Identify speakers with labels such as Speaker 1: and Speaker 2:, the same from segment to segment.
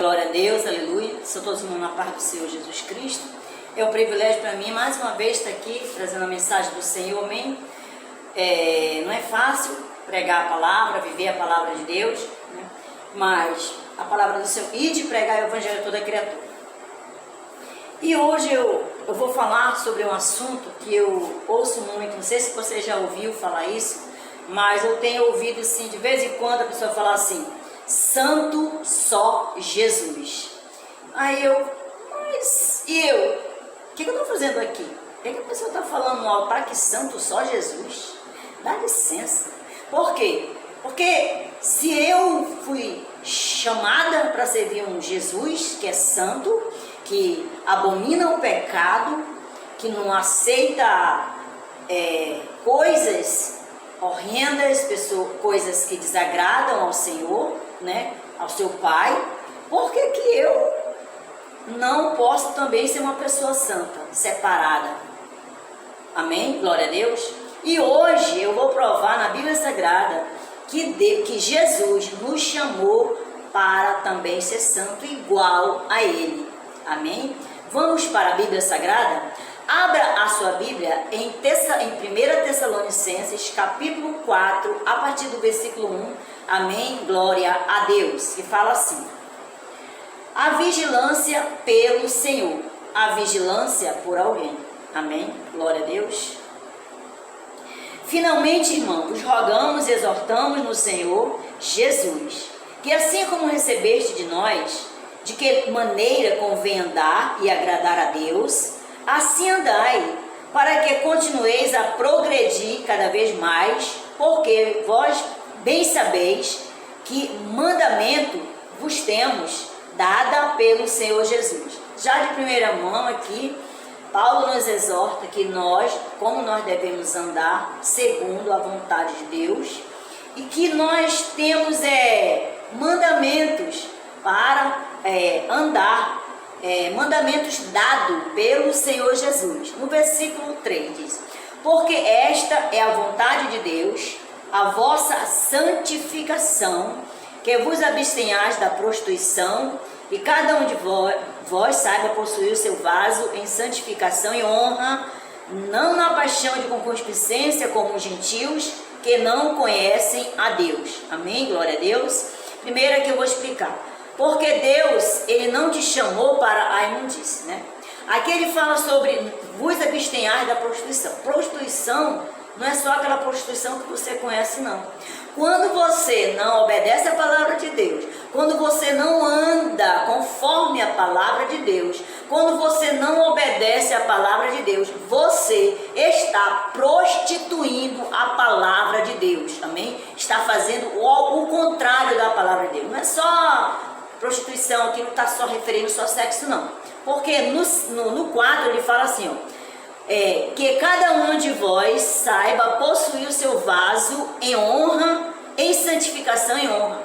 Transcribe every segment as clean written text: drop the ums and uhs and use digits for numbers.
Speaker 1: Glória a Deus, aleluia. Sou todos irmãos na paz do Senhor Jesus Cristo. É um privilégio para mim, mais uma vez, estar aqui trazendo a mensagem do Senhor, amém? Não é fácil pregar a palavra, viver a palavra de Deus, né? Mas a palavra do Senhor, e de pregar o evangelho a toda criatura. E hoje eu vou falar sobre um assunto que eu ouço muito, não sei se você já ouviu falar isso, mas eu tenho ouvido assim, de vez em quando a pessoa fala assim: santo só Jesus. Aí mas e eu? O que eu estou fazendo aqui? O que a pessoa está falando no altar que santo só Jesus? Dá licença. Por quê? Porque se eu fui chamada para servir um Jesus que é santo, que abomina o pecado, que não aceita coisas horrendas, coisas que desagradam ao Senhor, né, ao seu Pai, por que eu não posso também ser uma pessoa santa, separada? Amém? Glória a Deus. E hoje eu vou provar na Bíblia Sagrada que Jesus nos chamou para também ser santo igual a Ele. Amém? Vamos para a Bíblia Sagrada? Abra a sua Bíblia em 1 Tessalonicenses, capítulo 4, a partir do versículo 1. Amém? Glória a Deus. Que fala assim: a vigilância pelo Senhor, a vigilância por alguém. Amém? Glória a Deus. Finalmente, irmãos, vos rogamos e exortamos no Senhor Jesus, que assim como recebeste de nós, de que maneira convém andar e agradar a Deus, assim andai, para que continueis a progredir cada vez mais, porque vós bem sabeis que mandamento vos temos dada pelo Senhor Jesus. Já de primeira mão aqui, Paulo nos exorta que como nós devemos andar segundo a vontade de Deus, e que nós temos mandamentos para andar, mandamentos dados pelo Senhor Jesus. No versículo 3 diz: porque esta é a vontade de Deus, a vossa santificação, que vos abstenhais da prostituição, e cada um de vós saiba possuir o seu vaso em santificação e honra, não na paixão de concupiscência como os gentios, que não conhecem a Deus. Amém? Glória a Deus. Primeiro que eu vou explicar. Porque Deus, Ele não te chamou para a imundície, né? Aqui ele fala sobre vos abstenhais da prostituição. Prostituição não é só aquela prostituição que você conhece, não. Quando você não obedece a palavra de Deus, quando você não anda conforme a palavra de Deus, quando você não obedece a palavra de Deus, você está prostituindo a palavra de Deus, amém? Está fazendo o contrário da palavra de Deus. Não é só prostituição, aqui não está só referindo só sexo, não. Porque no 4 ele fala assim, que cada um de vós saiba possuir o seu vaso em honra, em santificação e honra.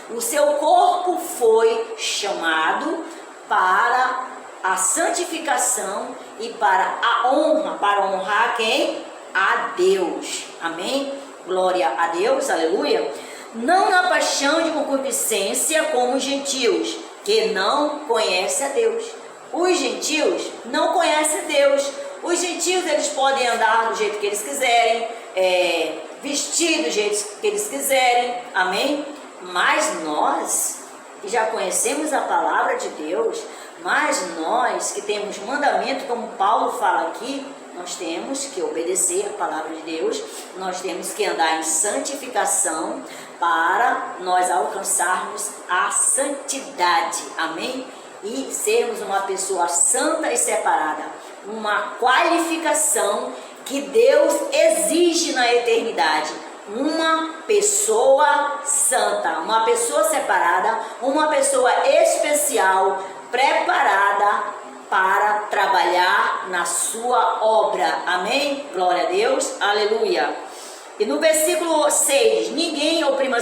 Speaker 1: O seu corpo foi chamado para a santificação e para a honra, para honrar quem? A Deus. Amém? Glória a Deus, aleluia. Não na paixão de concupiscência como os gentios, que não conhecem a Deus. Os gentios não conhecem Deus. Os gentios, eles podem andar do jeito que eles quiserem, vestir do jeito que eles quiserem, amém? Mas nós, que já conhecemos a palavra de Deus, mas nós que temos mandamento, como Paulo fala aqui, nós temos que obedecer a palavra de Deus, nós temos que andar em santificação para nós alcançarmos a santidade, amém? E sermos uma pessoa santa e separada, uma qualificação que Deus exige na eternidade, uma pessoa santa, uma pessoa separada, uma pessoa especial, preparada para trabalhar na sua obra, amém? Glória a Deus, aleluia. E no versículo 6, ninguém oprima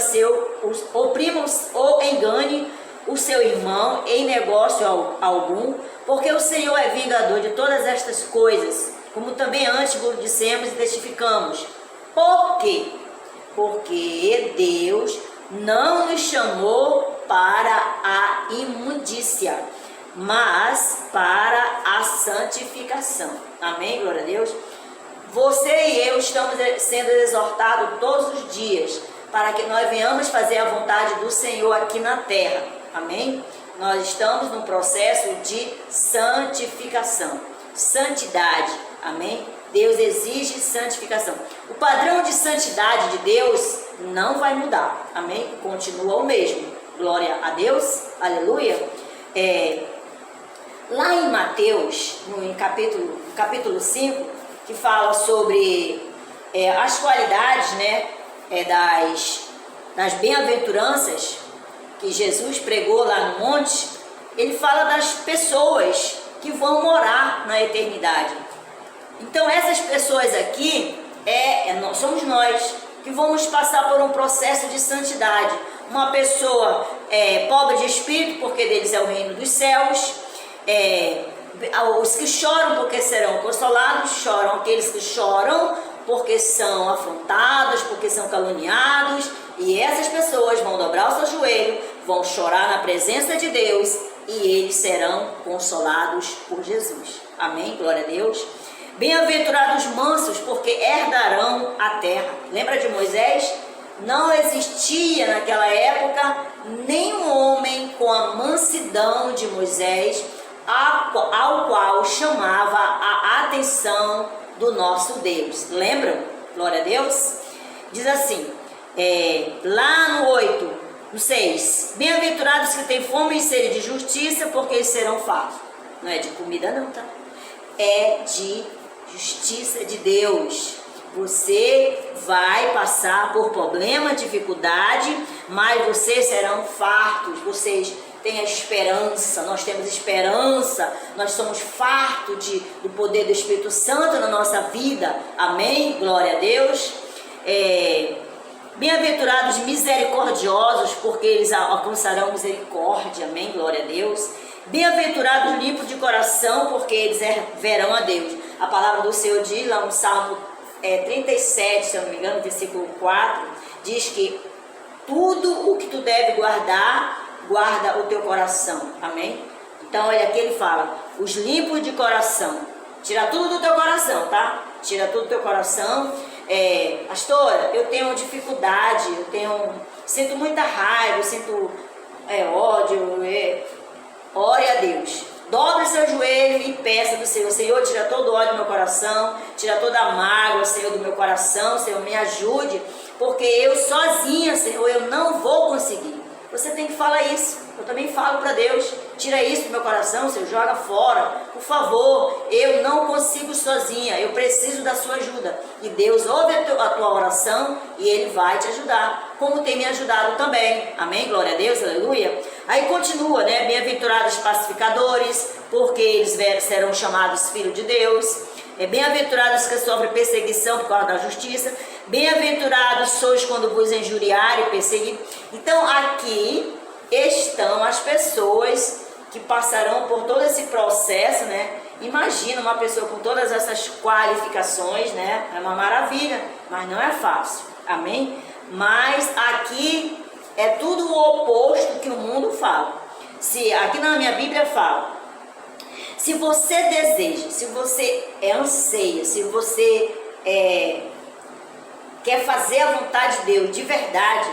Speaker 1: ou engane o seu irmão em negócio algum, porque o Senhor é vingador de todas estas coisas, como também antes vos dissemos e testificamos. Por quê? Porque Deus não nos chamou para a imundícia, mas para a santificação. Amém? Glória a Deus. Você e eu estamos sendo exortados todos os dias para que nós venhamos fazer a vontade do Senhor aqui na terra. Amém? Nós estamos num processo de santificação, santidade. Amém? Deus exige santificação. O padrão de santidade de Deus não vai mudar. Amém? Continua o mesmo. Glória a Deus. Aleluia. Lá em Mateus, no capítulo 5, que fala sobre as qualidades, né, das bem-aventuranças que Jesus pregou lá no monte, ele fala das pessoas que vão morar na eternidade. Então essas pessoas aqui somos nós que vamos passar por um processo de santidade. Uma pessoa pobre de espírito, porque deles é o reino dos céus. Os que choram porque serão consolados, choram aqueles que choram porque são afrontados, porque são caluniados, e essas pessoas vão dobrar o seu joelho, vão chorar na presença de Deus, e eles serão consolados por Jesus. Amém? Glória a Deus. Bem-aventurados mansos, porque herdarão a terra. Lembra de Moisés? Não existia naquela época nenhum homem com a mansidão de Moisés, ao qual chamava a atenção do nosso Deus. Lembram? Glória a Deus. Diz assim, lá no 6, bem-aventurados que têm fome e sede de justiça, porque eles serão fartos. Não é de comida não, tá? É de justiça de Deus. Você vai passar por problema, dificuldade, mas vocês serão fartos. Vocês têm a esperança, nós temos esperança, nós somos fartos do poder do Espírito Santo na nossa vida. Amém? Glória a Deus. Bem-aventurados misericordiosos, porque eles alcançarão misericórdia. Amém? Glória a Deus. Bem-aventurados limpos de coração, porque eles verão a Deus. A palavra do Senhor diz lá no Salmo 37, se eu não me engano, versículo 4, diz que tudo o que tu deve guardar, guarda o teu coração. Amém? Então, olha aqui ele fala, os limpos de coração. Tira tudo do teu coração, tá? Tira tudo do teu coração. Pastora, eu tenho dificuldade, sinto muita raiva, sinto ódio. Ore a Deus. Dobre seu joelho e peça do Senhor. Senhor, tira todo o ódio do meu coração, tira toda a mágoa, Senhor, do meu coração. Senhor, me ajude, porque eu sozinha, Senhor, eu não vou conseguir. Você tem que falar isso. Eu também falo para Deus, tira isso do meu coração, Senhor, joga fora. Por favor, eu não consigo sozinha, eu preciso da sua ajuda. E Deus ouve a tua oração e Ele vai te ajudar, como tem me ajudado também. Amém? Glória a Deus, aleluia. Aí continua, né? Bem-aventurados pacificadores, porque eles serão chamados filhos de Deus. Bem-aventurados que sofrem perseguição por causa da justiça. Bem-aventurados sois quando vos injuriarem e perseguirem. Então aqui estão as pessoas que passarão por todo esse processo, né? Imagina uma pessoa com todas essas qualificações, né? É uma maravilha, mas não é fácil. Amém? Mas aqui é tudo o oposto que o mundo fala. Aqui na minha Bíblia fala, se você deseja, se você anseia, se você quer fazer a vontade de Deus de verdade,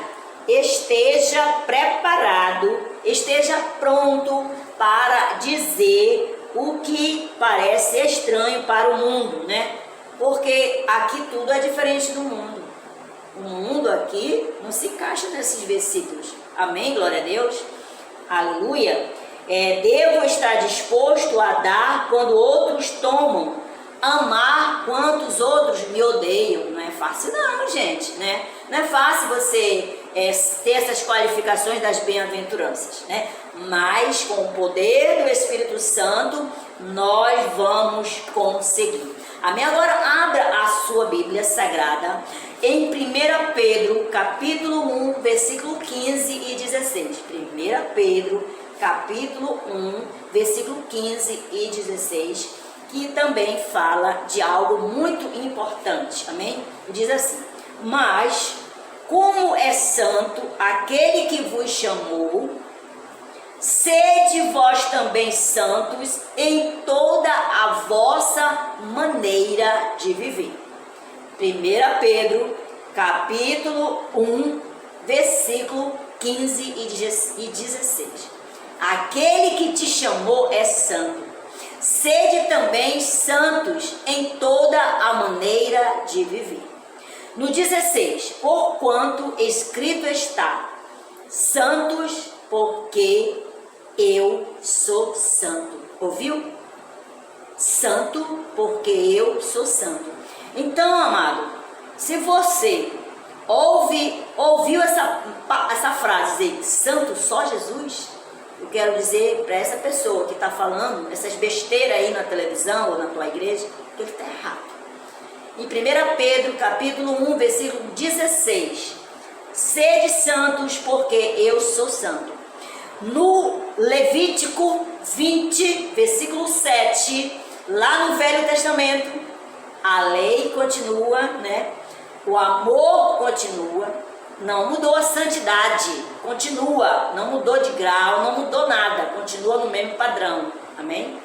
Speaker 1: esteja preparado, esteja pronto para dizer o que parece estranho para o mundo, né? Porque aqui tudo é diferente do mundo. O mundo aqui não se encaixa nesses versículos. Amém? Glória a Deus. Aleluia. Devo estar disposto a dar quando outros tomam, amar quantos outros me odeiam. Não é fácil não, gente, né? Não é fácil você ter essas qualificações das bem-aventuranças, né? Mas com o poder do Espírito Santo nós vamos conseguir. Amém? Agora abra a sua Bíblia Sagrada em 1 Pedro, capítulo 1, versículo 15 e 16. 1 Pedro, capítulo 1, versículo 15 e 16, que também fala de algo muito importante. Amém? Diz assim, mas como é santo aquele que vos chamou, sede vós também santos em toda a vossa maneira de viver. 1 Pedro, capítulo 1, versículo 15 e 16. Aquele que te chamou é santo. Sede também santos em toda a maneira de viver. No 16, porquanto escrito está, santos porque eu sou santo. Ouviu? Santo porque eu sou santo. Então, amado, se você ouviu essa frase, dizer, santo só Jesus, eu quero dizer para essa pessoa que está falando essas besteiras aí na televisão ou na tua igreja, que ele está errado. Em 1 Pedro, capítulo 1, versículo 16, sede santos porque eu sou santo. No Levítico 20, versículo 7, lá no Velho Testamento, a lei continua, né? O amor continua, não mudou a santidade, continua, não mudou de grau, não mudou nada, continua no mesmo padrão, amém?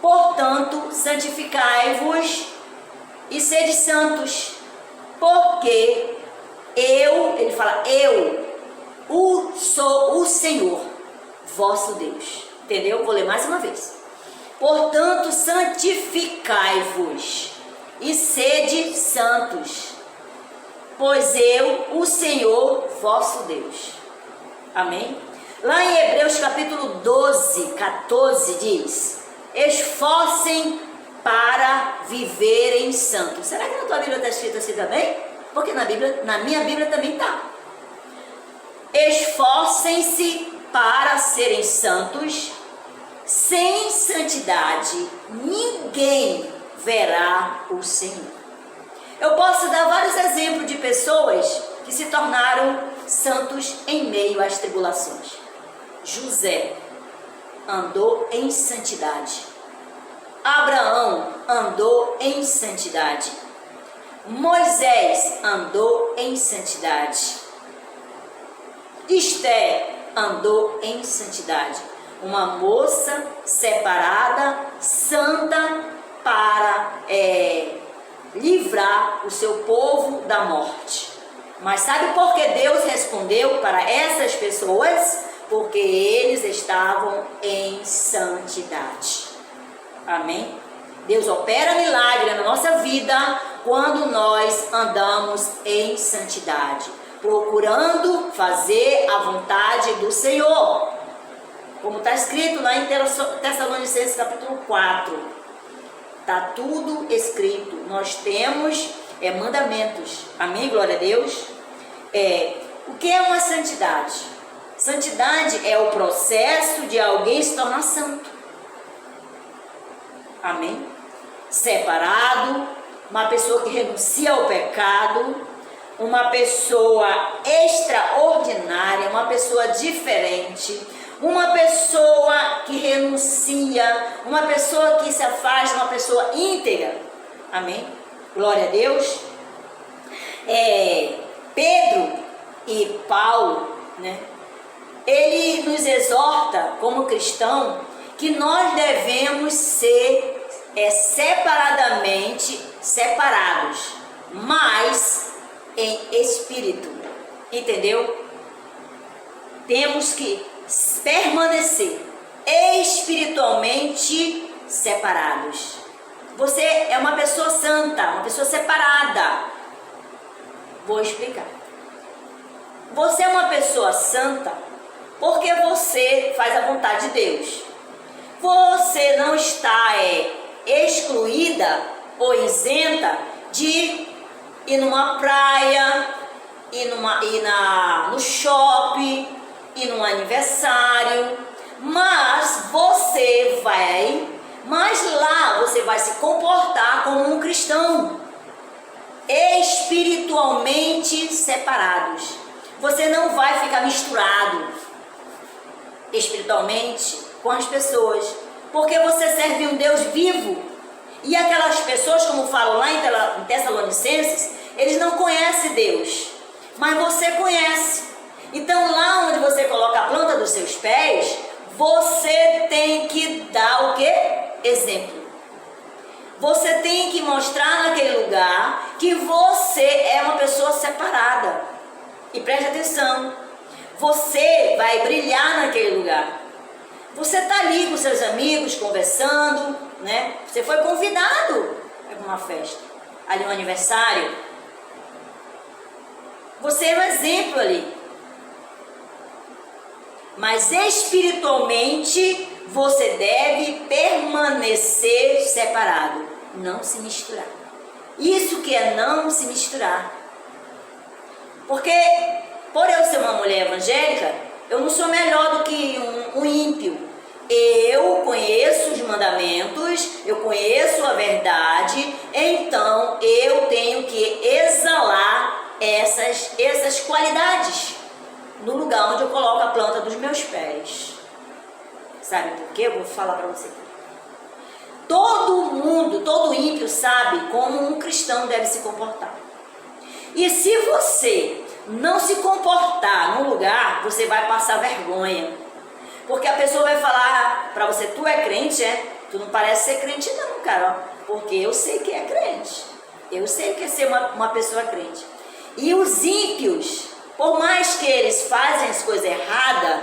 Speaker 1: Portanto, santificai-vos e sede santos, porque ele fala, sou o Senhor, vosso Deus, entendeu? Vou ler mais uma vez. Portanto, santificai-vos e sede santos, pois eu, o Senhor, vosso Deus. Amém? Lá em Hebreus capítulo 12, 14 diz, esforcem para viverem santos. Será que na tua Bíblia está escrito assim também? Porque na minha Bíblia também está. Esforcem-se para serem santos, sem santidade ninguém verá o Senhor. Eu posso dar vários exemplos de pessoas que se tornaram santos em meio às tribulações. José andou em santidade. Abraão andou em santidade. Moisés andou em santidade. Esther andou em santidade. Uma moça separada, santa, para livrar o seu povo da morte. Mas sabe por que Deus respondeu para essas pessoas? Porque eles estavam em santidade. Amém? Deus opera milagre na nossa vida quando nós andamos em santidade, procurando fazer a vontade do Senhor. Como está escrito lá em Tessalonicenses capítulo 4. Está tudo escrito. Nós temos mandamentos. Amém? Glória a Deus. O que é uma santidade? Santidade é o processo de alguém se tornar santo. Amém? Separado, uma pessoa que renuncia ao pecado, uma pessoa extraordinária, uma pessoa diferente, uma pessoa que renuncia, uma pessoa que se afasta, uma pessoa íntegra. Amém? Glória a Deus. Pedro e Paulo, né? Ele nos exorta como cristão que nós devemos ser separadamente separados, mas em espírito, entendeu? Temos que permanecer espiritualmente separados. Você é uma pessoa santa, uma pessoa separada. Vou explicar. Você é uma pessoa santa porque você faz a vontade de Deus. Você não está excluída ou isenta de ir numa praia, ir no shopping, ir num aniversário, mas lá você vai se comportar como um cristão, espiritualmente separados. Você não vai ficar misturado espiritualmente com as pessoas, porque você serve um Deus vivo. E aquelas pessoas, como falam lá em Tessalonicenses, eles não conhecem Deus, mas você conhece. Então, lá onde você coloca a planta dos seus pés, você tem que dar o quê? Exemplo. Você tem que mostrar naquele lugar que você é uma pessoa separada. E preste atenção, você vai brilhar naquele lugar. Você está ali com seus amigos, conversando, né? Você foi convidado para uma festa, ali um aniversário. Você é um exemplo ali. Mas espiritualmente você deve permanecer separado, não se misturar. Isso que é não se misturar. Porque por eu ser uma mulher evangélica, eu não sou melhor do que um ímpio. Eu conheço os mandamentos, eu conheço a verdade, então eu tenho que exalar essas qualidades no lugar onde eu coloco a planta dos meus pés. Sabe por quê? Eu vou falar para você. Todo mundo, todo ímpio sabe como um cristão deve se comportar. E se você não se comportar num lugar, você vai passar vergonha. Porque a pessoa vai falar para você, tu é crente, é? Tu não parece ser crente não, cara. Porque eu sei que é crente. Eu sei que é ser uma pessoa crente. E os ímpios, por mais que eles fazem as coisas erradas,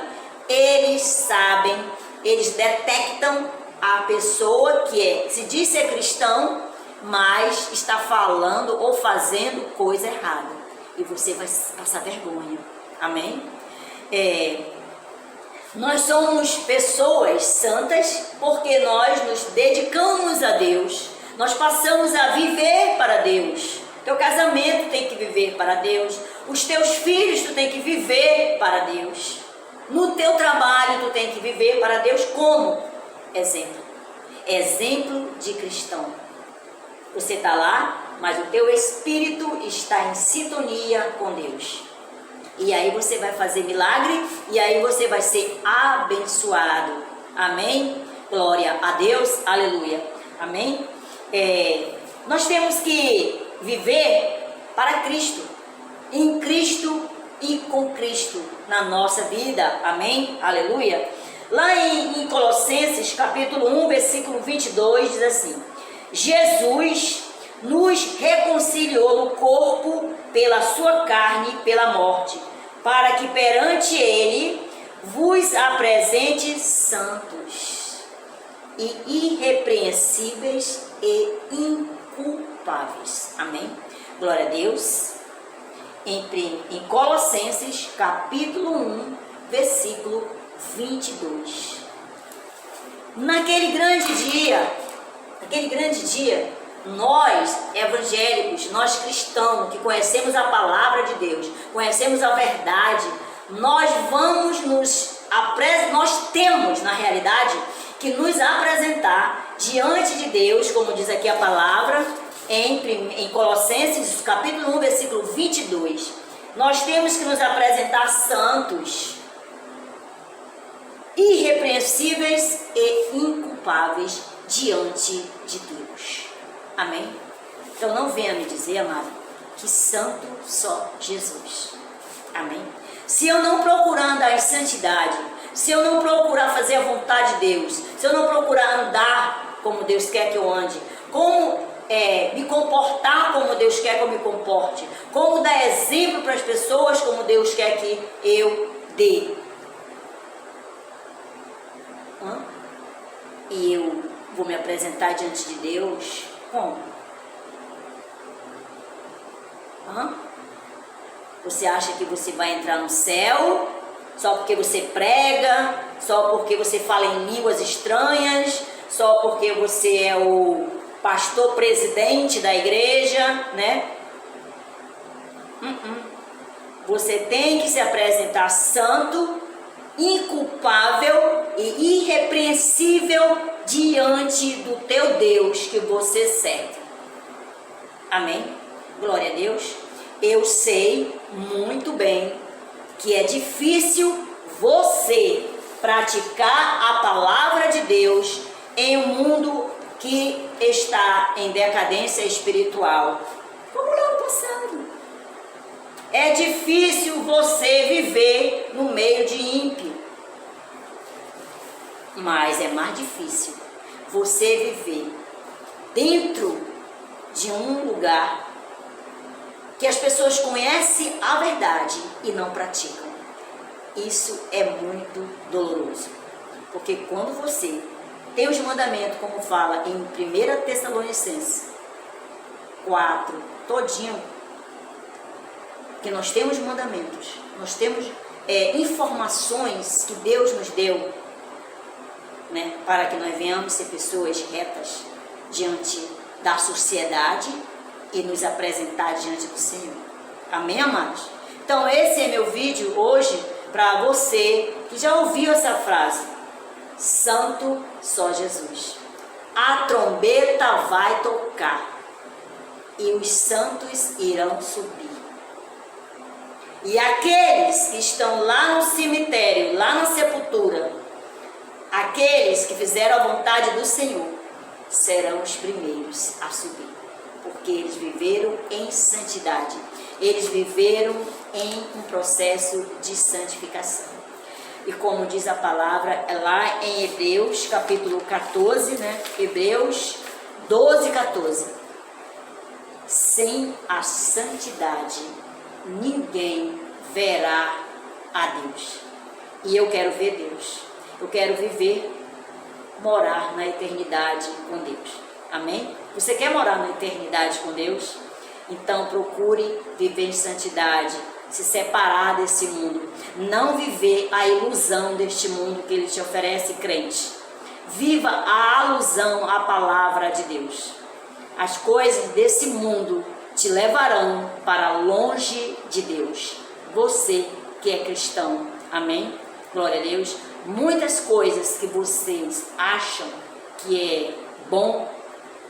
Speaker 1: eles sabem, eles detectam a pessoa que se diz ser cristão, mas está falando ou fazendo coisa errada. E você vai passar vergonha. Amém? Nós somos pessoas santas porque nós nos dedicamos a Deus. Nós passamos a viver para Deus. Teu casamento tem que viver para Deus. Os teus filhos tu tem que viver para Deus. No teu trabalho tu tem que viver para Deus como exemplo. Exemplo de cristão. Você está lá, mas o teu espírito está em sintonia com Deus. E aí você vai fazer milagre e aí você vai ser abençoado. Amém? Glória a Deus. Aleluia. Amém? Nós temos que viver para Cristo, em Cristo e com Cristo na nossa vida. Amém? Aleluia. Lá em Colossenses capítulo 1, versículo 22 diz assim: Jesus nos reconciliou no corpo pela sua carne e pela morte, para que perante ele vos apresente santos e irrepreensíveis e inculpáveis. Amém? Glória a Deus. Em Colossenses capítulo 1, versículo 22. Naquele grande dia, nós evangélicos, nós cristãos que conhecemos a palavra de Deus, conhecemos a verdade, nós temos na realidade que nos apresentar diante de Deus, como diz aqui a palavra, em Colossenses capítulo 1, versículo 22. Nós temos que nos apresentar santos, irrepreensíveis e inculpáveis diante de Deus. Amém? Então não venha me dizer, amado, que santo só Jesus. Amém? Se eu não procurar andar em santidade, se eu não procurar fazer a vontade de Deus, se eu não procurar andar como Deus quer que eu ande, como me comportar como Deus quer que eu me comporte, como dar exemplo para as pessoas como Deus quer que eu dê, e eu vou me apresentar diante de Deus como? Você acha que você vai entrar no céu só porque você prega, só porque você fala em línguas estranhas, só porque você é o pastor presidente da igreja, né? Você tem que se apresentar santo, inculpável e irrepreensível diante do teu Deus que você serve. Amém? Glória a Deus. Eu sei muito bem que é difícil você praticar a palavra de Deus em um mundo que está em decadência espiritual, como lá no passado. É difícil você viver no meio de ímpio. Mas é mais difícil você viver dentro de um lugar que as pessoas conhecem a verdade e não praticam. Isso é muito doloroso. Porque quando você tem os mandamentos, como fala em 1 Tessalonicenses 4, todinho, que nós temos mandamentos, nós temos informações que Deus nos deu, né, para que nós venhamos ser pessoas retas diante da sociedade e nos apresentar diante do Senhor. Amém, amados? Então esse é meu vídeo hoje para você que já ouviu essa frase: santo só Jesus. A trombeta vai tocar e os santos irão subir. E aqueles que estão lá no cemitério, lá na sepultura, aqueles que fizeram a vontade do Senhor, serão os primeiros a subir, porque eles viveram em santidade, eles viveram em um processo de santificação. E como diz a palavra lá em Hebreus capítulo 14, né? Hebreus 12, 14. Sem a santidade ninguém verá a Deus. E eu quero ver Deus. Eu quero viver, morar na eternidade com Deus. Amém? Você quer morar na eternidade com Deus? Então procure viver em santidade, se separar desse mundo, não viver a ilusão deste mundo que ele te oferece, crente. Viva a alusão à palavra de Deus. As coisas desse mundo te levarão para longe de Deus. Você que é cristão, amém? Glória a Deus. Muitas coisas que vocês acham que é bom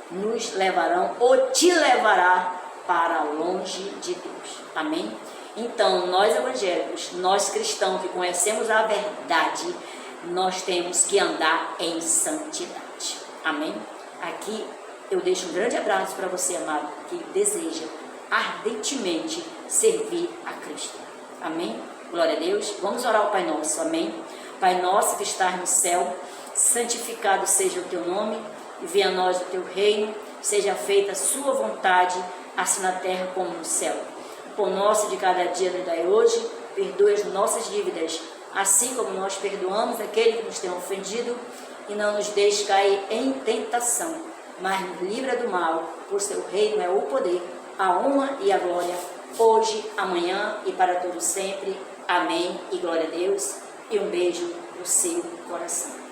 Speaker 1: nos levarão ou te levará para longe de Deus. Amém? Então, nós evangélicos, nós cristãos que conhecemos a verdade, nós temos que andar em santidade. Amém? Aqui eu deixo um grande abraço para você, amado, que deseja ardentemente servir a Cristo. Amém? Glória a Deus. Vamos orar ao Pai Nosso. Amém? Pai nosso que estás no céu, santificado seja o teu nome, e venha a nós o teu reino, seja feita a sua vontade, assim na terra como no céu. O pão nosso de cada dia nos dai hoje, perdoe as nossas dívidas, assim como nós perdoamos aquele que nos tem ofendido, e não nos deixe cair em tentação, mas nos livra do mal, por seu reino é o poder, a honra e a glória, hoje, amanhã e para todo sempre. Amém e glória a Deus. E um beijo no seu coração.